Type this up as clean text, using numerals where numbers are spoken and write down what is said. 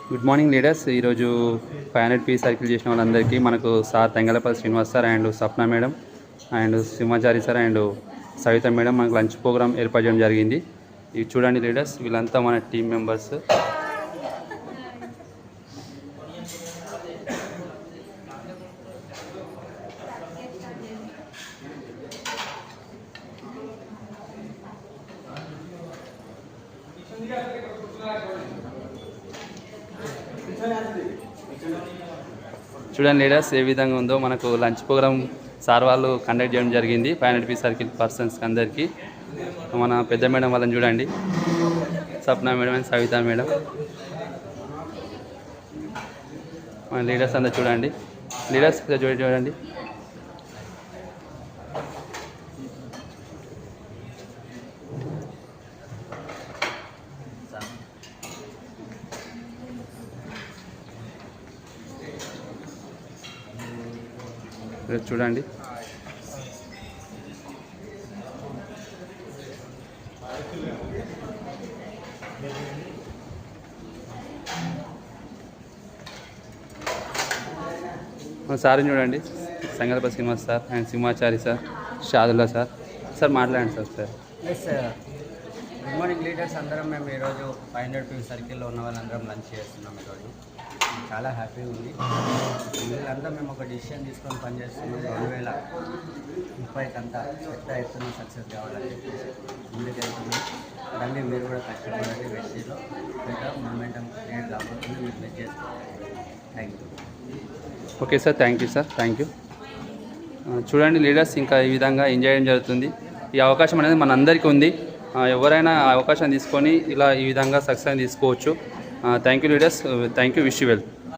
Good morning leaders. ఈరోజు 500 P circle చేసిన వాళ్ళందరికీ మనకు sir Tengalapalli Srinivas sir and Sapna madam and Simhachari sir and Savitha madam మనకు లంచ్ ప్రోగ్రామ్ ఏర్పాటు చేయడం జరిగింది. ఇవి చూడండి లీడర్స్, వీళ్ళంతా మన టీం మెంబర్స్. చూడండి లీడర్స్ ఏ విధంగా ఉందో. మనకు లంచ్ ప్రోగ్రామ్ సార్ వాళ్ళు కండక్ట్ చేయడం జరిగింది 500 పీ సర్కిల్ పర్సన్స్కి అందరికీ. మన పెద్ద మేడం వాళ్ళని చూడండి, Sapna madam and Savitha madam. మన లీడర్స్ అంతా చూడండి, లీడర్స్ చూడండి. చూడండి సార్ని చూడండి, సంగల్ప Srinivas sir and Simhachari sir, Shadulla sir. Sir మాట్లాడండి sir. Sir good morning leaders అందరం. మేము ఈరోజు 500 పీ సర్కిల్లో ఉన్న వాళ్ళందరం లంచ్ చేస్తున్నాం. ఈరోజు చాలా హ్యాపీగా ఉంది. వీళ్ళంతా మేము ఒక డిసిషన్ తీసుకొని పనిచేస్తున్నాం. 2030 అంతా పెద్ద ఎత్తున సక్సెస్ కావాలని చెప్పేసి ముందుకెళ్తున్నాం. రండి మీరు కూడా కష్టపడండి. వెస్టీలో పెద్ద మూమెంటం క్రియేట్ కాబోతుంది. మీరు మెచ్ చేసుకోవాలి. Thank you. Okay sir, thank you sir, thank you. చూడండి లీడర్స్, ఇంకా ఈ విధంగా ఎంజాయ్ చేయడం జరుగుతుంది. ఈ అవకాశం అనేది మనందరికీ ఉంది. ఎవరైనా అవకాశం తీసుకొని ఇలా ఈ విధంగా సక్సెస్ తీసుకోవచ్చు. Thank you leaders, thank you, wish you well.